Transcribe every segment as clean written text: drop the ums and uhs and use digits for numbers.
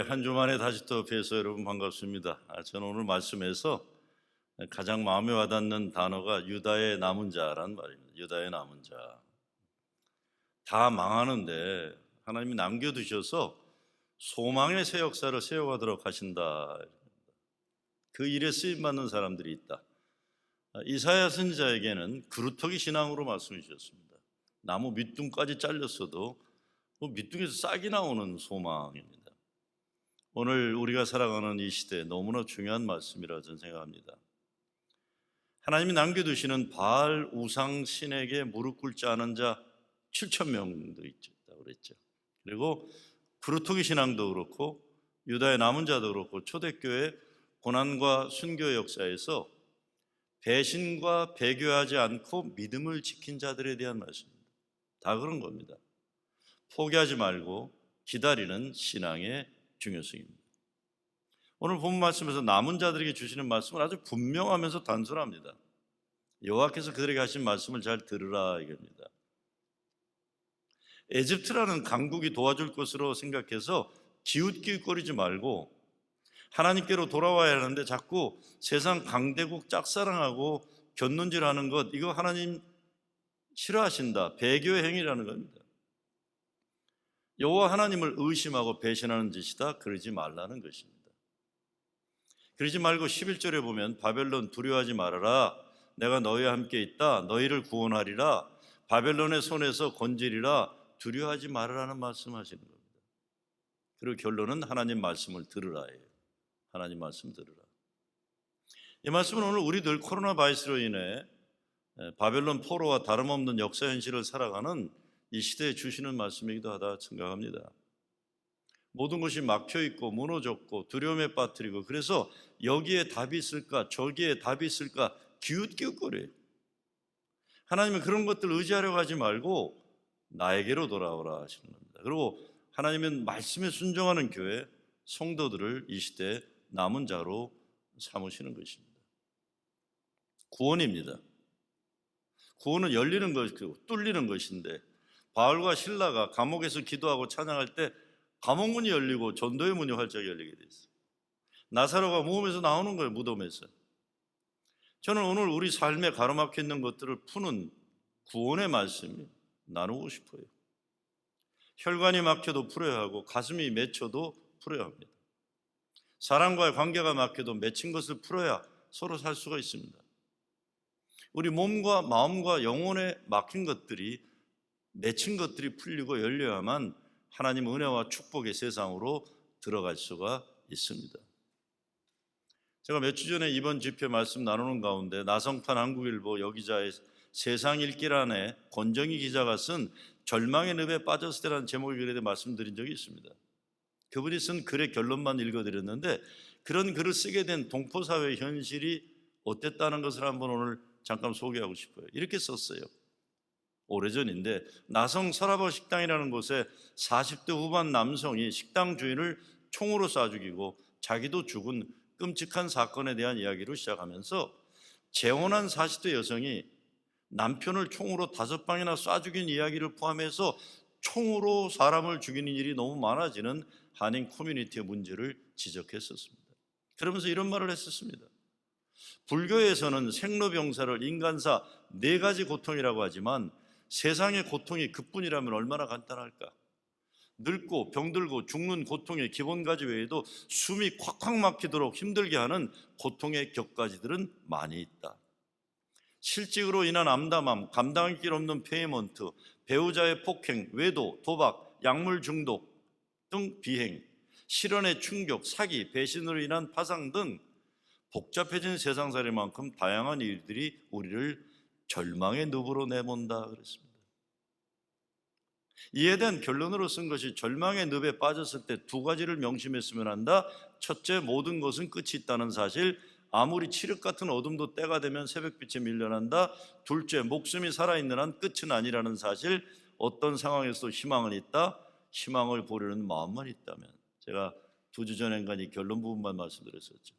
한 주만에 다시 또 뵈서 여러분 반갑습니다. 저는 오늘 말씀에서 가장 마음에 와닿는 단어가 유다의 남은 자란 말입니다. 유다의 남은 자. 다 망하는데 하나님이 남겨두셔서 소망의 새 역사를 세워가도록 하신다. 그 일에 쓰임받는 사람들이 있다. 이사야 선지자에게는 그루터기 신앙으로 말씀해 주셨습니다. 나무 밑둥까지 잘렸어도 밑둥에서 싹이 나오는 소망입니다. 오늘 우리가 살아가는 이 시대에 너무나 중요한 말씀이라 저는 생각합니다. 하나님이 남겨두시는 바알 우상 신에게 무릎 꿇지 않은 자 7천 명도 있다고 그랬죠. 그리고 그루터기 신앙도 그렇고 유다의 남은 자도 그렇고 초대교회 고난과 순교의 역사에서 배신과 배교하지 않고 믿음을 지킨 자들에 대한 말씀입니다. 다 그런 겁니다. 포기하지 말고 기다리는 신앙의 중요성입니다. 오늘 본 말씀에서 남은 자들에게 주시는 말씀은 아주 분명하면서 단순합니다. 여호와께서 그들에게 하신 말씀을 잘 들으라 이겁니다. 에집트라는 강국이 도와줄 것으로 생각해서 기웃기웃거리지 말고 하나님께로 돌아와야 하는데 자꾸 세상 강대국 짝사랑하고 곁눈질하는 것, 이거 하나님 싫어하신다, 배교의 행위라는 겁니다. 여호와 하나님을 의심하고 배신하는 짓이다, 그러지 말라는 것입니다. 그러지 말고 11절에 보면 바벨론 두려워하지 말아라, 내가 너희와 함께 있다, 너희를 구원하리라, 바벨론의 손에서 건지리라, 두려워하지 말아라는 말씀하시는 겁니다. 그리고 결론은 하나님 말씀을 들으라예요. 하나님 말씀 들으라. 이 말씀은 오늘 우리들 코로나 바이러스로 인해 바벨론 포로와 다름없는 역사 현실을 살아가는 이 시대에 주시는 말씀이기도 하다 생각합니다. 모든 것이 막혀있고 무너졌고 두려움에 빠뜨리고, 그래서 여기에 답이 있을까 저기에 답이 있을까 기웃기웃거려요. 하나님은 그런 것들 의지하려고 하지 말고 나에게로 돌아오라 하시는 겁니다. 그리고 하나님은 말씀에 순종하는 교회 성도들을 이 시대에 남은 자로 삼으시는 것입니다. 구원입니다. 구원은 열리는 것이고 뚫리는 것인데, 바울과 실라가 감옥에서 기도하고 찬양할 때 감옥문이 열리고 전도의 문이 활짝 열리게 돼 있어요. 나사로가 무덤에서 나오는 거예요. 무덤에서. 저는 오늘 우리 삶에 가로막혀 있는 것들을 푸는 구원의 말씀이 나누고 싶어요. 혈관이 막혀도 풀어야 하고 가슴이 맺혀도 풀어야 합니다. 사람과의 관계가 막혀도 맺힌 것을 풀어야 서로 살 수가 있습니다. 우리 몸과 마음과 영혼에 막힌 것들이, 맺힌 것들이 풀리고 열려야만 하나님 은혜와 축복의 세상으로 들어갈 수가 있습니다. 제가 몇 주 전에 이번 집회 말씀 나누는 가운데 나성판 한국일보 여기자의 세상 읽기란에 권정희 기자가 쓴 절망의 늪에 빠졌을 때라는 제목의 글에 대해 말씀드린 적이 있습니다. 그분이 쓴 글의 결론만 읽어드렸는데, 그런 글을 쓰게 된 동포사회의 현실이 어땠다는 것을 한번 오늘 잠깐 소개하고 싶어요. 이렇게 썼어요. 오래전인데, 나성 서라버 식당이라는 곳에 40대 후반 남성이 식당 주인을 총으로 쏴 죽이고 자기도 죽은 끔찍한 사건에 대한 이야기로 시작하면서, 재혼한 40대 여성이 남편을 총으로 5방이나 쏴 죽인 이야기를 포함해서 총으로 사람을 죽이는 일이 너무 많아지는 한인 커뮤니티의 문제를 지적했었습니다. 그러면서 이런 말을 했었습니다. 불교에서는 생로병사를 인간사 4가지 고통이라고 하지만 세상의 고통이 그뿐이라면 얼마나 간단할까? 늙고 병들고 죽는 고통의 기본 가지 외에도 숨이 콱콱 막히도록 힘들게 하는 고통의 격가지들은 많이 있다. 실직으로 인한 암담함, 감당할 길 없는 페이먼트, 배우자의 폭행, 외도, 도박, 약물 중독 등 비행, 실연의 충격, 사기, 배신으로 인한 파상 등 복잡해진 세상살이만큼 다양한 일들이 우리를 절망의 늪으로 내몬다 그랬습니다. 이에 대한 결론으로 쓴 것이, 절망의 늪에 빠졌을 때 2가지를 명심했으면 한다. 첫째, 모든 것은 끝이 있다는 사실, 아무리 칠흑 같은 어둠도 때가 되면 새벽빛에 밀려난다. 둘째, 목숨이 살아있는 한 끝은 아니라는 사실, 어떤 상황에서도 희망은 있다. 희망을 보려는 마음만 있다면. 제가 2주 전인가 이 결론 부분만 말씀드렸었죠.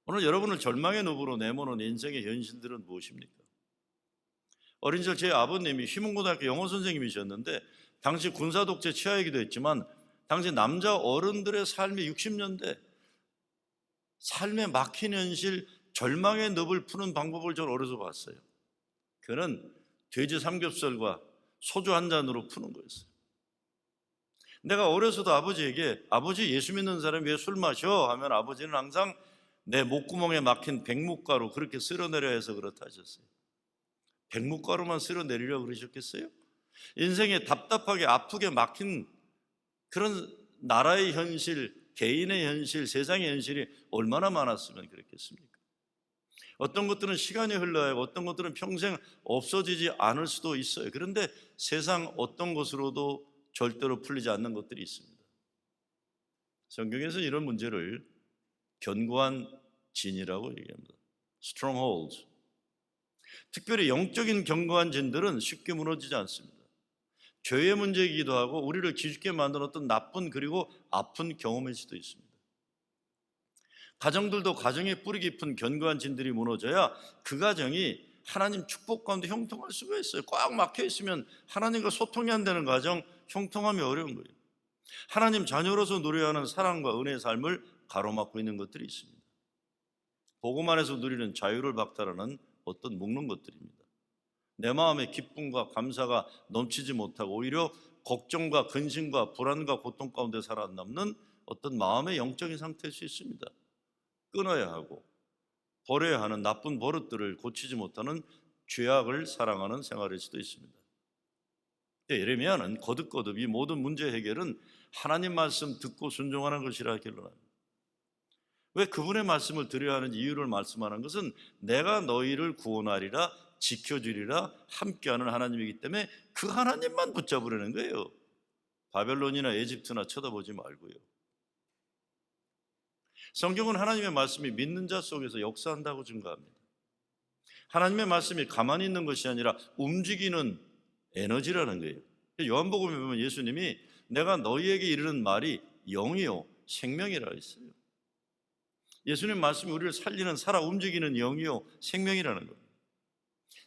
오늘 여러분을 절망의 늪으로 내모는 인생의 현실들은 무엇입니까? 어린 시절 제 아버님이 휘문고등학교 영어 선생님이셨는데, 당시 군사독재 치하이기도 했지만 당시 남자 어른들의 삶이 60년대 삶에 막힌 현실, 절망의 늪을 푸는 방법을 저는 어려서 봤어요. 그는 돼지 삼겹살과 소주 한 잔으로 푸는 거였어요. 내가 어려서도 아버지에게 아버지 예수 믿는 사람이 왜 술 마셔? 하면 아버지는 항상 내 목구멍에 막힌 백묵가루 그렇게 쓸어내려 해서 그렇다 하셨어요. 백묵가루만 쓸어내리려고 그러셨겠어요? 인생에 답답하게 아프게 막힌 그런 나라의 현실, 개인의 현실, 세상의 현실이 얼마나 많았으면 그랬겠습니까? 어떤 것들은 시간이 흘러야 어떤 것들은 평생 없어지지 않을 수도 있어요. 그런데 세상 어떤 것으로도 절대로 풀리지 않는 것들이 있습니다. 성경에서 이런 문제를 견고한 진이라고 얘기합니다. strongholds. 특별히 영적인 견고한 진들은 쉽게 무너지지 않습니다. 죄의 문제이기도 하고 우리를 기죽게 만든 어떤 나쁜 그리고 아픈 경험일 수도 있습니다. 가정들도 가정에 뿌리 깊은 견고한 진들이 무너져야 그 가정이 하나님 축복 가운데 형통할 수가 있어요. 꽉 막혀 있으면 하나님과 소통이 안 되는 가정, 형통함이 어려운 거예요. 하나님 자녀로서 누려야 하는 사랑과 은혜의 삶을 가로막고 있는 것들이 있습니다. 복음 안에서 누리는 자유를 박탈하는 어떤 묶는 것들입니다. 내 마음에 기쁨과 감사가 넘치지 못하고 오히려 걱정과 근심과 불안과 고통 가운데 살아남는 어떤 마음의 영적인 상태일 수 있습니다. 끊어야 하고 버려야 하는 나쁜 버릇들을 고치지 못하는 죄악을 사랑하는 생활일 수도 있습니다. 예레미야는 거듭거듭 이 모든 문제 해결은 하나님 말씀 듣고 순종하는 것이라 결론합니다. 왜 그분의 말씀을 들어야 하는 이유를 말씀하는 것은 내가 너희를 구원하리라 지켜주리라 함께하는 하나님이기 때문에 그 하나님만 붙잡으려는 거예요. 바벨론이나 에집트나 쳐다보지 말고요. 성경은 하나님의 말씀이 믿는 자 속에서 역사한다고 증거합니다. 하나님의 말씀이 가만히 있는 것이 아니라 움직이는 에너지라는 거예요. 요한복음에 보면 예수님이 내가 너희에게 이르는 말이 영이요 생명이라 했어요. 예수님 말씀이 우리를 살리는 살아 움직이는 영이요 생명이라는 겁니다.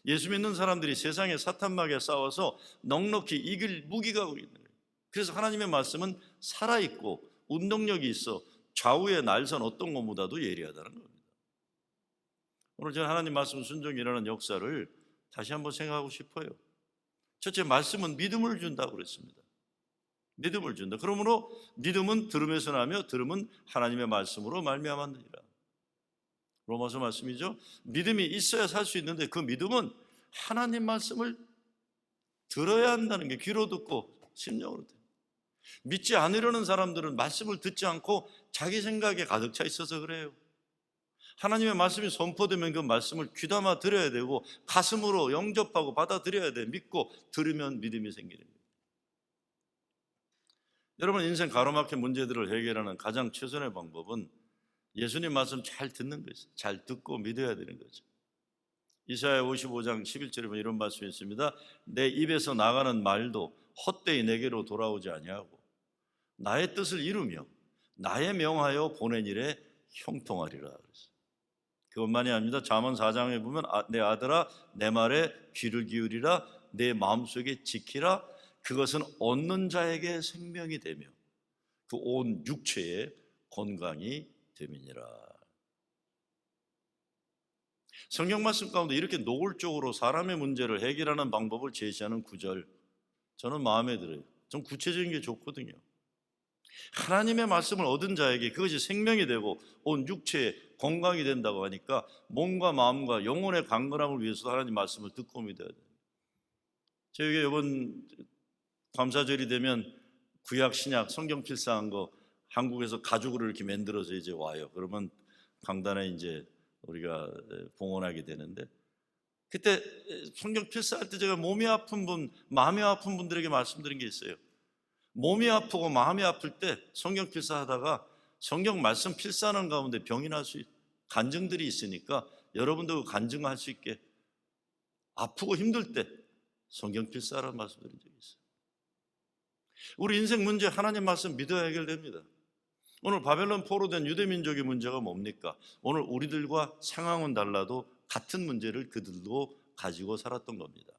예수 믿는 사람들이 세상의 사탄마귀에 싸워서 넉넉히 이길 무기가 있는 거예요. 그래서 하나님의 말씀은 살아있고 운동력이 있어 좌우의 날선 어떤 것보다도 예리하다는 겁니다. 오늘 저는 하나님 말씀 순종이 일어나는 역사를 다시 한번 생각하고 싶어요. 첫째, 말씀은 믿음을 준다고 그랬습니다. 믿음을 준다. 그러므로 믿음은 들음에서 나며 들음은 하나님의 말씀으로 말미암았느니라. 로마서 말씀이죠. 믿음이 있어야 살 수 있는데 그 믿음은 하나님 말씀을 들어야 한다는 게 귀로 듣고 심령으로 듣고. 믿지 않으려는 사람들은 말씀을 듣지 않고 자기 생각에 가득 차 있어서 그래요. 하나님의 말씀이 선포되면 그 말씀을 귀담아 들어야 되고 가슴으로 영접하고 받아들여야 돼. 믿고 들으면 믿음이 생기는 거예요. 여러분 인생 가로막힌 문제들을 해결하는 가장 최선의 방법은 예수님 말씀 잘 듣는 거죠. 잘 듣고 믿어야 되는 거죠. 이사야 55장 11절에 보면 이런 말씀이 있습니다. 내 입에서 나가는 말도 헛되이 내게로 돌아오지 아니하고 나의 뜻을 이루며 나의 명하여 보낸 일에 형통하리라. 그것만이 아닙니다. 잠언 4장에 보면 내 아들아 내 말에 귀를 기울이라 내 마음속에 지키라 그것은 얻는 자에게 생명이 되며 그 온 육체에 건강이 됨이니라. 성경 말씀 가운데 이렇게 노골적으로 사람의 문제를 해결하는 방법을 제시하는 구절 저는 마음에 들어요. 좀 구체적인 게 좋거든요. 하나님의 말씀을 얻은 자에게 그것이 생명이 되고 온 육체에 건강이 된다고 하니까 몸과 마음과 영혼의 강건함을 위해서 하나님 말씀을 듣고 믿어야 돼요. 저희가 이번 감사절이 되면 구약 신약 성경 필사한 거 한국에서 가죽으로 이렇게 만들어서 이제 와요. 그러면 강단에 이제 우리가 봉헌하게 되는데 그때 성경 필사할 때 제가 몸이 아픈 분, 마음이 아픈 분들에게 말씀드린 게 있어요. 몸이 아프고 마음이 아플 때 성경 필사하다가 성경 말씀 필사하는 가운데 병이 날 수 간증들이 있으니까 여러분도 간증할 수 있게 아프고 힘들 때 성경 필사하라는 말씀드린 적이 있어요. 우리 인생 문제 하나님 말씀 믿어야 해결됩니다. 오늘 바벨론 포로된 유대민족의 문제가 뭡니까? 오늘 우리들과 상황은 달라도 같은 문제를 그들도 가지고 살았던 겁니다.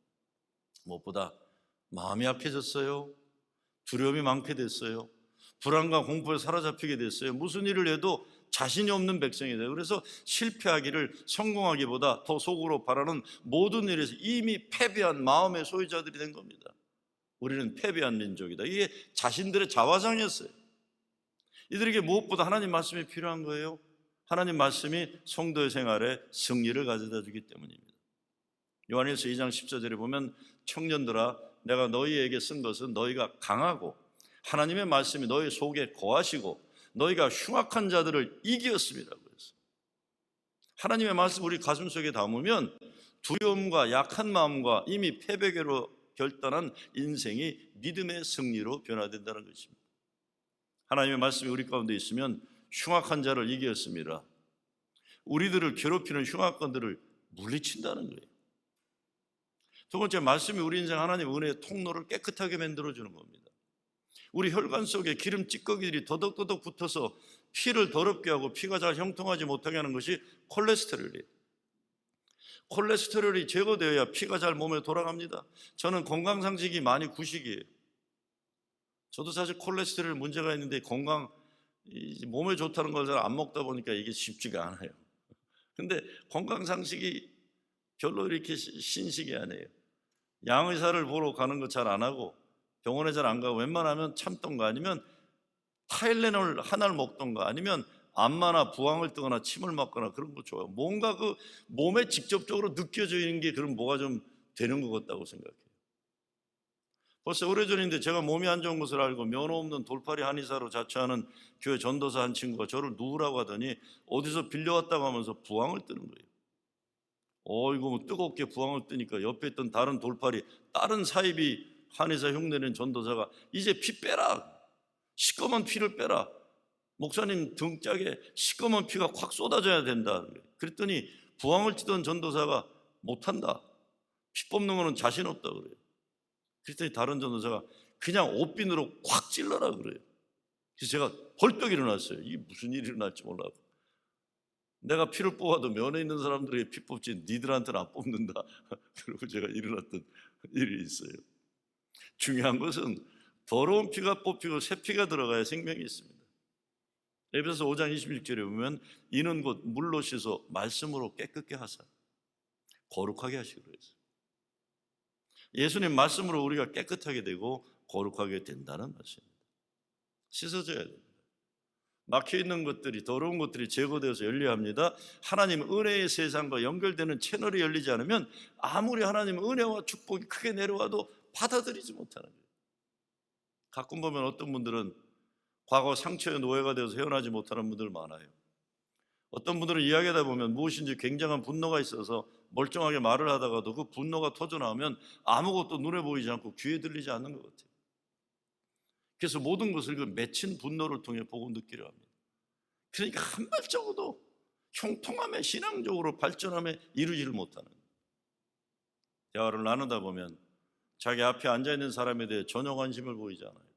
무엇보다 마음이 약해졌어요. 두려움이 많게 됐어요. 불안과 공포에 사로잡히게 됐어요. 무슨 일을 해도 자신이 없는 백성이 돼요. 그래서 실패하기를 성공하기보다 더 속으로 바라는 모든 일에서 이미 패배한 마음의 소유자들이 된 겁니다. 우리는 패배한 민족이다. 이게 자신들의 자화상이었어요. 이들에게 무엇보다 하나님 말씀이 필요한 거예요. 하나님 말씀이 성도의 생활에 승리를 가져다 주기 때문입니다. 요한일서 2장 14절에 보면 청년들아 내가 너희에게 쓴 것은 너희가 강하고 하나님의 말씀이 너희 속에 거하시고 너희가 흉악한 자들을 이기었음이라고 했어요. 하나님의 말씀 우리 가슴속에 담으면 두려움과 약한 마음과 이미 패배로 결단한 인생이 믿음의 승리로 변화된다는 것입니다. 하나님의 말씀이 우리 가운데 있으면 흉악한 자를 이기었습니다. 우리들을 괴롭히는 흉악건들을 물리친다는 거예요. 두 번째, 말씀이 우리 인생 하나님 은혜의 통로를 깨끗하게 만들어주는 겁니다. 우리 혈관 속에 기름 찌꺼기들이 더덕더덕 붙어서 피를 더럽게 하고 피가 잘 형통하지 못하게 하는 것이 콜레스테롤이에요. 콜레스테롤이 제거되어야 피가 잘 몸에 돌아갑니다. 저는 건강상식이 많이 구식이에요. 저도 사실 콜레스테롤 문제가 있는데 몸에 좋다는 걸 잘 안 먹다 보니까 이게 쉽지가 않아요. 근데 건강상식이 별로 이렇게 신식이 아니에요. 양의사를 보러 가는 거 잘 안 하고 병원에 잘 안 가고 웬만하면 참던가 아니면 타일레놀 하나를 먹던가 아니면 암마나 부항을 뜨거나 침을 맞거나 그런 거 좋아요. 뭔가 그 몸에 직접적으로 느껴지는 게 그럼 뭐가 좀 되는 것 같다고 생각해요. 벌써 오래전인데 제가 몸이 안 좋은 것을 알고 면허 없는 돌팔이 한의사로 자처하는 교회 전도사 한 친구가 저를 누우라고 하더니 어디서 빌려왔다고 하면서 부항을 뜨는 거예요. 이거 뭐 뜨겁게 부항을 뜨니까 옆에 있던 다른 돌팔이 다른 사이비 한의사 흉내낸 전도사가 이제 피 빼라, 시꺼먼 피를 빼라, 목사님 등짝에 시꺼먼 피가 확 쏟아져야 된다. 그랬더니 부항을 치던 전도사가 못한다, 피 뽑는 거는 자신 없다 그래요. 그랬더니 다른 전도사가 그냥 옷비누로 콱 찔러라 그래요. 그래서 제가 벌떡 일어났어요. 이게 무슨 일이 일어날지 몰라고. 내가 피를 뽑아도 면에 있는 사람들에게 피 뽑지 니들한테는 안 뽑는다. 그리고 제가 일어났던 일이 있어요. 중요한 것은 더러운 피가 뽑히고 새 피가 들어가야 생명이 있습니다. 에베소서 5장 26절에 보면 이는 곧 물로 씻어 말씀으로 깨끗게 하사 거룩하게 하시기로 했어요. 예수님 말씀으로 우리가 깨끗하게 되고 거룩하게 된다는 말씀입니다. 씻어져야 됩니다. 막혀있는 것들이, 더러운 것들이 제거되어서 열려야 합니다. 하나님 은혜의 세상과 연결되는 채널이 열리지 않으면 아무리 하나님 은혜와 축복이 크게 내려와도 받아들이지 못하는 거예요. 가끔 보면 어떤 분들은 과거 상처의 노예가 되어서 헤어나지 못하는 분들 많아요. 어떤 분들은 이야기하다 보면 무엇인지 굉장한 분노가 있어서 멀쩡하게 말을 하다가도 그 분노가 터져나오면 아무것도 눈에 보이지 않고 귀에 들리지 않는 것 같아요. 그래서 모든 것을 그 맺힌 분노를 통해 보고 느끼려 합니다. 그러니까 한 발자국도 형통함에 신앙적으로 발전함에 이루지를 못하는 거예요. 대화를 나누다 보면 자기 앞에 앉아있는 사람에 대해 전혀 관심을 보이지 않아요.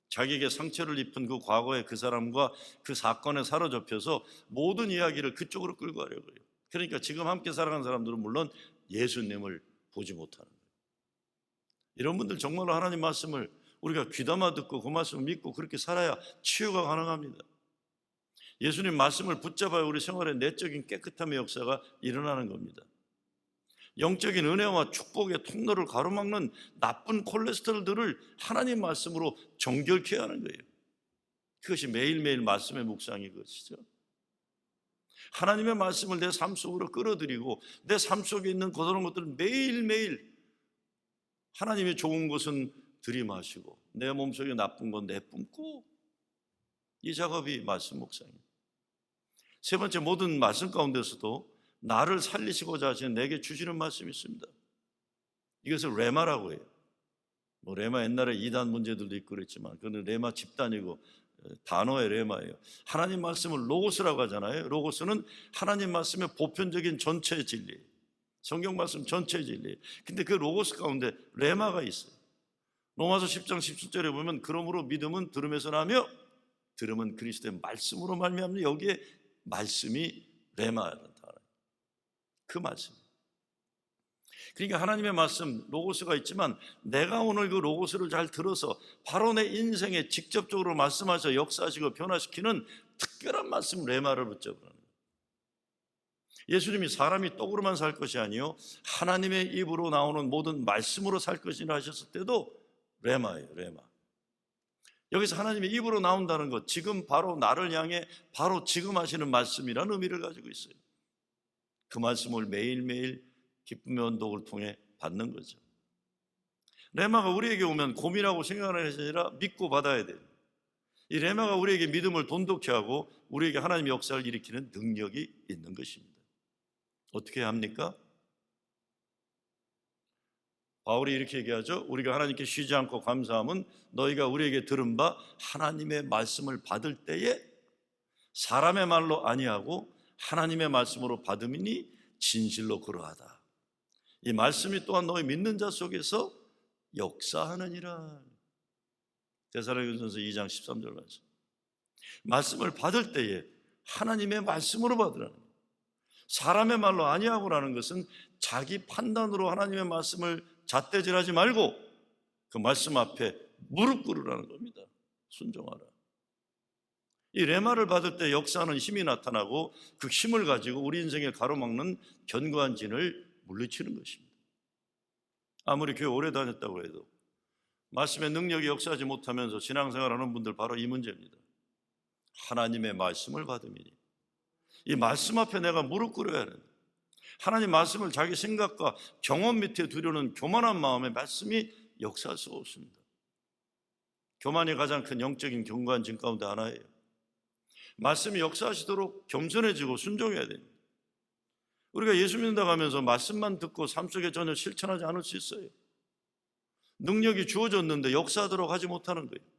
자기에게 상처를 입힌 그 과거의 그 사람과 그 사건에 사로잡혀서 모든 이야기를 그쪽으로 끌고 가려고 해요. 그러니까 지금 함께 살아가는 사람들은 물론 예수님을 보지 못하는 거예요. 이런 분들 정말로 하나님 말씀을 우리가 귀담아 듣고 그 말씀을 믿고 그렇게 살아야 치유가 가능합니다. 예수님 말씀을 붙잡아야 우리 생활에 내적인 깨끗함의 역사가 일어나는 겁니다. 영적인 은혜와 축복의 통로를 가로막는 나쁜 콜레스테롤들을 하나님 말씀으로 정결케 하는 거예요. 그것이 매일매일 말씀의 묵상이 그것이죠. 하나님의 말씀을 내 삶 속으로 끌어들이고 내 삶 속에 있는 거다른 것들을 매일매일 하나님의 좋은 것은 들이마시고 내 몸속에 나쁜 건 내뿜고, 이 작업이 말씀 묵상입니다. 세 번째, 모든 말씀 가운데서도 나를 살리시고자 하시는 내게 주시는 말씀이 있습니다. 이것을 레마라고 해요. 레마 옛날에 이단 문제들도 있고 그랬지만 그건 레마 집단이고 단어의 레마예요. 하나님 말씀을 로고스라고 하잖아요. 로고스는 하나님 말씀의 보편적인 전체의 진리예요. 성경 말씀 전체의 진리예요. 근데 그 로고스 가운데 레마가 있어요. 로마서 10장 17절에 보면 그러므로 믿음은 들음에서 나며 들음은 그리스도의 말씀으로 말미암는, 여기에 말씀이 레마라는 단어예요. 그 말씀. 그러니까 하나님의 말씀 로고스가 있지만 내가 오늘 그 로고스를 잘 들어서 바로 내 인생에 직접적으로 말씀하셔 역사하시고 변화시키는 특별한 말씀 레마를 붙잡으라는 거예요. 예수님이 사람이 떡으로만 살 것이 아니요 하나님의 입으로 나오는 모든 말씀으로 살 것이라 하셨을 때도 레마예요. 레마. 여기서 하나님의 입으로 나온다는 것, 지금 바로 나를 향해 바로 지금 하시는 말씀이라는 의미를 가지고 있어요. 그 말씀을 매일매일 기쁨의 언독을 통해 받는 거죠. 레마가 우리에게 오면 고민하고 생각하는 것이 아니라 믿고 받아야 돼요. 이 레마가 우리에게 믿음을 돈독히 하고 우리에게 하나님의 역사를 일으키는 능력이 있는 것입니다. 어떻게 합니까? 바울이 이렇게 얘기하죠. 우리가 하나님께 쉬지 않고 감사함은 너희가 우리에게 들은 바 하나님의 말씀을 받을 때에 사람의 말로 아니하고 하나님의 말씀으로 받음이니 진실로 그러하다. 이 말씀이 또한 너희 믿는 자 속에서 역사하느니라. 데살로니가전서 2장 13절 말씀. 말씀을 받을 때에 하나님의 말씀으로 받으라는 거예요. 사람의 말로 아니하고라는 것은 자기 판단으로 하나님의 말씀을 잣대질하지 말고 그 말씀 앞에 무릎 꿇으라는 겁니다. 순종하라. 이 레마를 받을 때 역사하는 힘이 나타나고 그 힘을 가지고 우리 인생을 가로막는 견고한 진을 물리치는 것입니다. 아무리 교회 오래 다녔다고 해도 말씀의 능력이 역사하지 못하면서 신앙생활하는 분들 바로 이 문제입니다. 하나님의 말씀을 받으니 이 말씀 앞에 내가 무릎 꿇어야 하는, 하나님 말씀을 자기 생각과 경험 밑에 두려는 교만한 마음에 말씀이 역사할 수가 없습니다. 교만이 가장 큰 영적인 견고한 진 가운데 하나예요. 말씀이 역사하시도록 겸손해지고 순종해야 됩니다. 우리가 예수 믿는다고 하면서 말씀만 듣고 삶 속에 전혀 실천하지 않을 수 있어요. 능력이 주어졌는데 역사하도록 하지 못하는 거예요.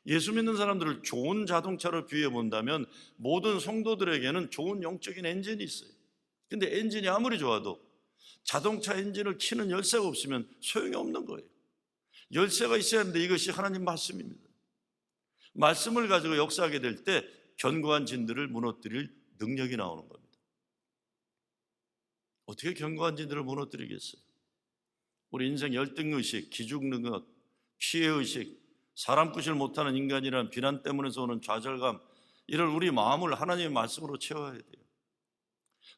예수 믿는 사람들을 좋은 자동차로 비유해 본다면 모든 성도들에게는 좋은 영적인 엔진이 있어요. 근데 엔진이 아무리 좋아도 자동차 엔진을 키는 열쇠가 없으면 소용이 없는 거예요. 열쇠가 있어야 하는데 이것이 하나님 말씀입니다. 말씀을 가지고 역사하게 될 때 견고한 진들을 무너뜨릴 능력이 나오는 겁니다. 어떻게 견고한 진들을 무너뜨리겠어요? 우리 인생 열등의식, 기죽능력, 피해의식, 사람 끝을 못하는 인간이라는 비난 때문에서 오는 좌절감, 이런 우리 마음을 하나님의 말씀으로 채워야 돼요.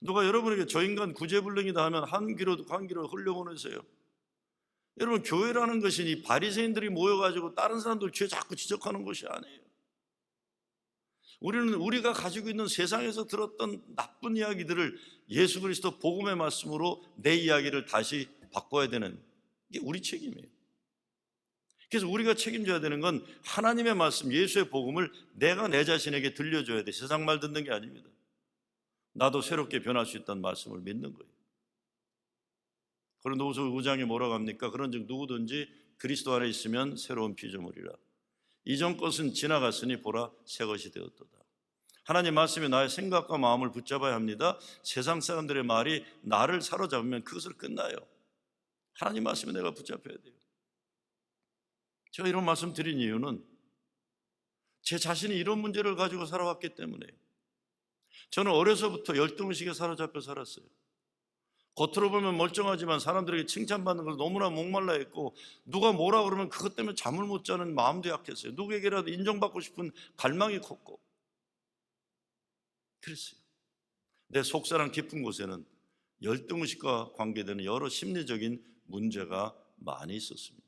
누가 여러분에게 저 인간 구제불능이다 하면 한 귀로 흘려보내세요. 여러분, 교회라는 것이 이 바리새인들이 모여가지고 다른 사람들 죄 자꾸 지적하는 것이 아니에요. 우리는 우리가 가지고 있는 세상에서 들었던 나쁜 이야기들을 예수 그리스도 복음의 말씀으로 내 이야기를 다시 바꿔야 되는, 이게 우리 책임이에요. 그래서 우리가 책임져야 되는 건 하나님의 말씀, 예수의 복음을 내가 내 자신에게 들려줘야 돼. 세상 말 듣는 게 아닙니다. 나도 새롭게 변할 수 있다는 말씀을 믿는 거예요. 고린도후서 5장에 뭐라고 합니까? 그런즉 누구든지 그리스도 안에 있으면 새로운 피조물이라. 이전 것은 지나갔으니 보라 새 것이 되었도다. 하나님 말씀이 나의 생각과 마음을 붙잡아야 합니다. 세상 사람들의 말이 나를 사로잡으면 그것을 끝나요. 하나님 말씀에 내가 붙잡혀야 돼요. 제가 이런 말씀 드린 이유는 제 자신이 이런 문제를 가지고 살아왔기 때문에요. 저는 어려서부터 열등의식에 사로잡혀 살았어요. 겉으로 보면 멀쩡하지만 사람들에게 칭찬받는 걸 너무나 목말라 했고, 누가 뭐라 그러면 그것 때문에 잠을 못 자는 마음도 약했어요. 누구에게라도 인정받고 싶은 갈망이 컸고 그랬어요. 내 속사람 깊은 곳에는 열등의식과 관계되는 여러 심리적인 문제가 많이 있었습니다.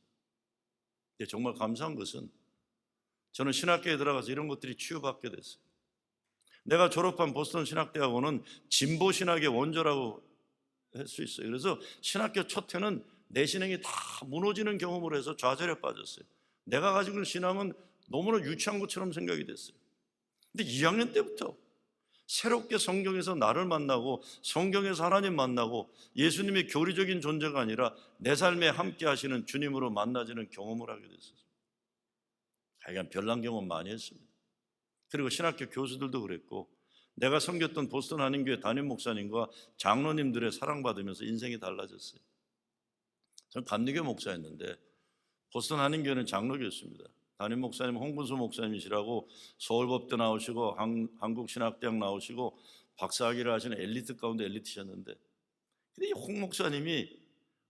정말 감사한 것은 저는 신학교에 들어가서 이런 것들이 치유받게 됐어요. 내가 졸업한 보스턴 신학대학원은 진보 신학의 원조라고 할 수 있어요. 그래서 신학교 첫 해는 내 신앙이 다 무너지는 경험을 해서 좌절에 빠졌어요. 내가 가지고 있는 신앙은 너무나 유치한 것처럼 생각이 됐어요. 근데 2학년 때부터 새롭게 성경에서 나를 만나고 성경에서 하나님 만나고 예수님의 교리적인 존재가 아니라 내 삶에 함께 하시는 주님으로 만나지는 경험을 하게 됐어요. 하여간 별난 경험 많이 했습니다. 그리고 신학교 교수들도 그랬고, 내가 섬겼던 보스턴 한인교회 담임 목사님과 장로님들의 사랑받으면서 인생이 달라졌어요. 저는 감리교 목사였는데 보스턴 한인교회는 장로교였습니다. 담임 목사님 홍분수 목사님이시라고 서울법대 나오시고 한국신학대학 나오시고 박사학위를 하시는 엘리트 가운데 엘리트셨는데, 근데 이 홍 목사님이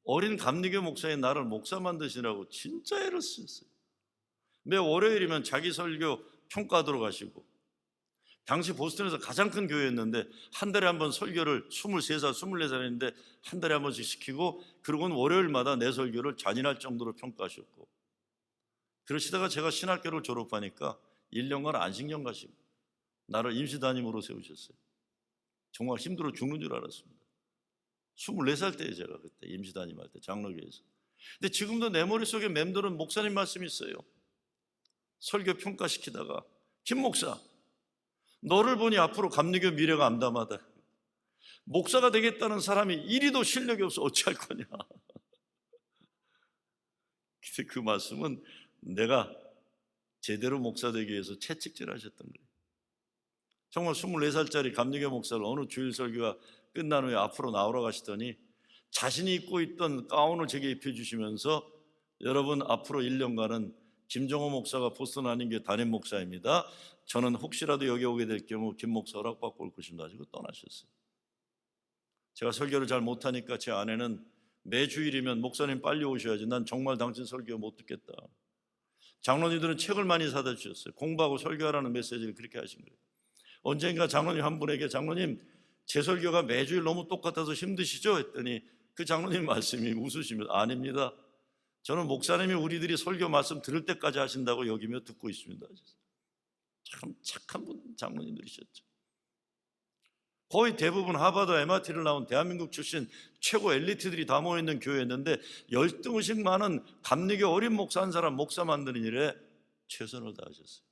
어린 감리교 목사인 나를 목사 만드시라고 진짜 애를 쓰셨어요. 매 월요일이면 자기 설교 평가하러 가시고, 당시 보스턴에서 가장 큰 교회였는데 한 달에 한 번 설교를 23살, 24살인데 한 달에 한 번씩 시키고, 그리고는 월요일마다 내 설교를 잔인할 정도로 평가하셨고, 그러시다가 제가 신학교를 졸업하니까 1년간 안식년 가시고 나를 임시 담임으로 세우셨어요. 정말 힘들어 죽는 줄 알았습니다. 24살 때에 제가 그때 임시 담임할 때 장로교에서. 근데 지금도 내 머릿속에 맴도는 목사님 말씀이 있어요. 설교 평가시키다가, 김 목사, 너를 보니 앞으로 감리교 미래가 암담하다. 목사가 되겠다는 사람이 이리도 실력이 없어 어찌할 거냐. 근데 그 말씀은 내가 제대로 목사 되기 위해서 채찍질 하셨던 거예요. 정말 24살짜리 감리교 목사를 어느 주일 설교가 끝난 후에 앞으로 나오라고 하시더니 자신이 입고 있던 가운을 제게 입혀주시면서, 여러분 앞으로 1년간은 김정호 목사가 보스턴 안인교회 담임 목사입니다. 저는 혹시라도 여기 오게 될 경우 김 목사 허락받고 올 것입니다 하시고 떠나셨어요. 제가 설교를 잘 못하니까 제 아내는 매주일이면 목사님 빨리 오셔야지, 난 정말 당신 설교 못 듣겠다. 장로님들은 책을 많이 사다 주셨어요. 공부하고 설교하라는 메시지를 그렇게 하신 거예요. 언젠가 장로님 한 분에게, 장로님 제 설교가 매주일 너무 똑같아서 힘드시죠? 했더니 그 장로님 말씀이 웃으시면서, 아닙니다, 저는 목사님이 우리들이 설교 말씀 들을 때까지 하신다고 여기며 듣고 있습니다. 참 착한 분 장로님들이셨죠. 거의 대부분 하버드, MIT를 나온 대한민국 출신 최고 엘리트들이 다 모여있는 교회였는데 열등의식 많은 감리교 어린 목사 한 사람 목사 만드는 일에 최선을 다하셨어요.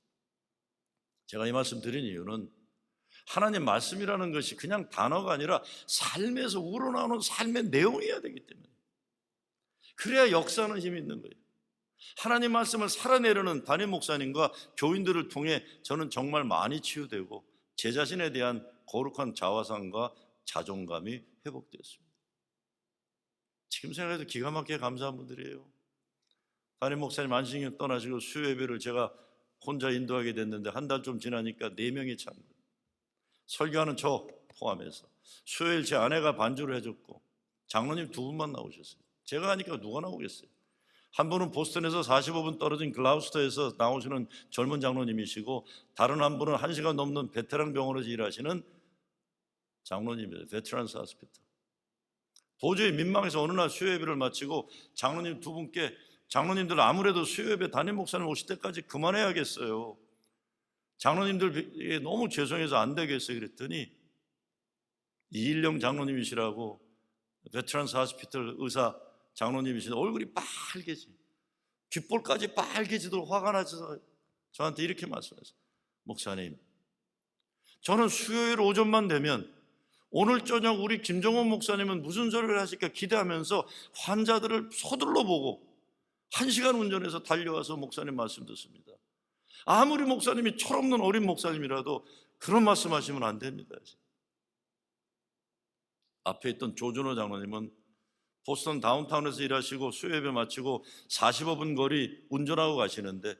제가 이 말씀 드린 이유는 하나님 말씀이라는 것이 그냥 단어가 아니라 삶에서 우러나오는 삶의 내용이어야 되기 때문에, 그래야 역사하는 힘이 있는 거예요. 하나님 말씀을 살아내려는 담임 목사님과 교인들을 통해 저는 정말 많이 치유되고 제 자신에 대한 거룩한 자화상과 자존감이 회복되었습니다. 지금 생각해도 기가 막히게 감사한 분들이에요. 담임 목사님 안식년 떠나시고 수요 예배를 제가 혼자 인도하게 됐는데 한 달 좀 지나니까 4명이 참고, 설교하는 저 포함해서 수요일 제 아내가 반주를 해줬고, 장로님 2분만 나오셨어요. 제가 하니까 누가 나오겠어요. 한 분은 보스턴에서 45분 떨어진 글라우스터에서 나오시는 젊은 장로님이시고, 다른 한 분은 1시간 넘는 베테랑 병원에서 일하시는 장로님이에요. 베테란스 하스피탈. 도저히 민망해서 어느 날 수요예배를 마치고 장로님 2분께, 장로님들 아무래도 수요예배 담임 목사님 오실 때까지 그만해야겠어요, 장로님들에게 너무 죄송해서 안 되겠어요 그랬더니, 이일령 장로님이시라고 베테란스 하스피탈 의사 장로님이신 얼굴이 빨개지, 귓볼까지 빨개지도록 화가 나서 저한테 이렇게 말씀하셨어요. 목사님, 저는 수요일 오전만 되면 오늘 저녁 우리 김정원 목사님은 무슨 소리를 하실까 기대하면서 환자들을 서둘러 보고 1시간 운전해서 달려와서 목사님 말씀 듣습니다. 아무리 목사님이 철없는 어린 목사님이라도 그런 말씀하시면 안 됩니다. 앞에 있던 조준호 장로님은 보스턴 다운타운에서 일하시고 수요예배 마치고 45분 거리 운전하고 가시는데,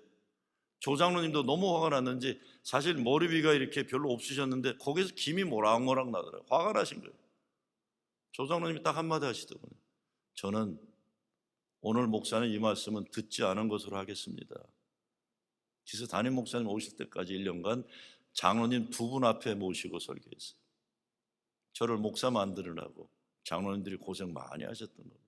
조 장로님도 너무 화가 났는지 사실 머리비가 이렇게 별로 없으셨는데 거기서 김이 모락모락 나더라고요. 화가 나신 거예요. 조 장로님이 딱 한마디 하시더군요. 저는 오늘 목사님 이 말씀은 듣지 않은 것으로 하겠습니다. 그래서 담임 목사님 오실 때까지 1년간 장로님 2분 앞에 모시고 설교했어요. 저를 목사 만들으라고 장로님들이 고생 많이 하셨던 겁니다.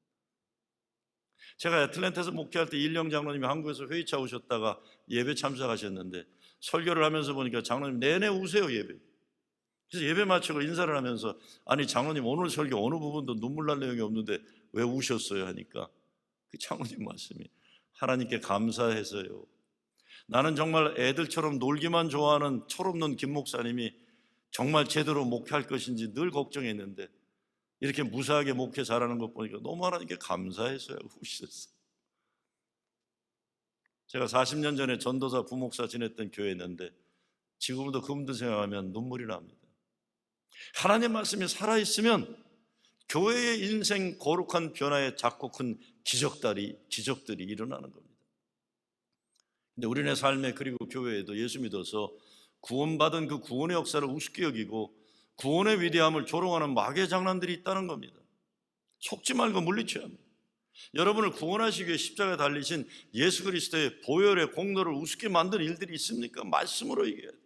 제가 애틀랜타에서 목회할 때 일령 장로님이 한국에서 회의차 오셨다가 예배 참석하셨는데, 설교를 하면서 보니까 장로님 내내 우세요, 예배. 그래서 예배 마치고 인사를 하면서, 아니 장로님 오늘 설교 어느 부분도 눈물 날 내용이 없는데 왜 우셨어요 하니까 그 장로님 말씀이, 하나님께 감사해서요, 나는 정말 애들처럼 놀기만 좋아하는 철없는 김 목사님이 정말 제대로 목회할 것인지 늘 걱정했는데 이렇게 무사하게 목회 잘하는 것 보니까 너무 하나님께 감사해서요 우셨어요. 제가 40년 전에 전도사 부목사 지냈던 교회였는데 지금도 그분들 생각하면 눈물이 납니다. 하나님 말씀이 살아있으면 교회의 인생 거룩한 변화에 작고 큰 기적들이 일어나는 겁니다. 근데 우리네 삶에, 그리고 교회에도 예수 믿어서 구원받은 그 구원의 역사를 우습게 여기고 구원의 위대함을 조롱하는 마귀의 장난들이 있다는 겁니다. 속지 말고 물리쳐야 합니다. 여러분을 구원하시기 위해 십자가에 달리신 예수 그리스도의 보혈의 공로를 우습게 만든 일들이 있습니까? 말씀으로 얘기해야 돼요.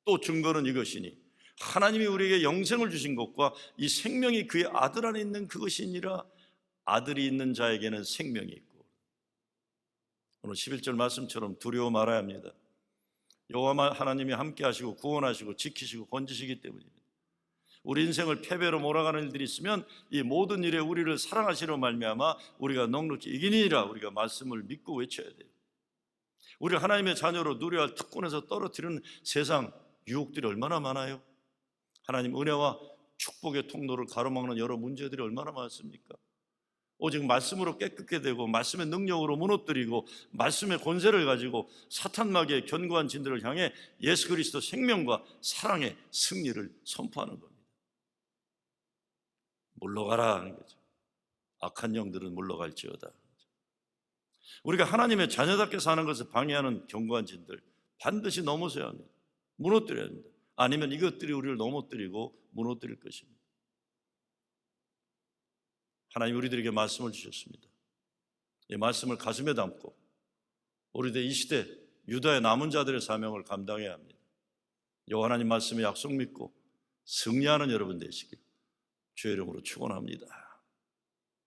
또 증거는 이것이니 하나님이 우리에게 영생을 주신 것과 이 생명이 그의 아들 안에 있는 그것이니라. 아들이 있는 자에게는 생명이 있고. 오늘 11절 말씀처럼 두려워 말아야 합니다. 여호와 하나님이 함께 하시고 구원하시고 지키시고 건지시기 때문입니다. 우리 인생을 패배로 몰아가는 일들이 있으면 이 모든 일에 우리를 사랑하시려 말미암아 우리가 넉넉히 이기니라. 우리가 말씀을 믿고 외쳐야 돼요. 우리 하나님의 자녀로 누려야 할 특권에서 떨어뜨리는 세상 유혹들이 얼마나 많아요. 하나님 은혜와 축복의 통로를 가로막는 여러 문제들이 얼마나 많습니까? 오직 말씀으로 깨끗게 되고 말씀의 능력으로 무너뜨리고 말씀의 권세를 가지고 사탄마귀의 견고한 진들을 향해 예수 그리스도 생명과 사랑의 승리를 선포하는 겁니다. 물러가라 하는 거죠. 악한 영들은 물러갈지어다. 우리가 하나님의 자녀답게 사는 것을 방해하는 견고한 진들 반드시 넘어서야 합니다. 무너뜨려야 합니다. 아니면 이것들이 우리를 넘어뜨리고 무너뜨릴 것입니다. 하나님 우리들에게 말씀을 주셨습니다. 이 말씀을 가슴에 담고 우리들 이 시대 유다의 남은 자들의 사명을 감당해야 합니다. 여호와 하나님 말씀의 약속 믿고 승리하는 여러분 되시길 주의 이름으로 축원합니다.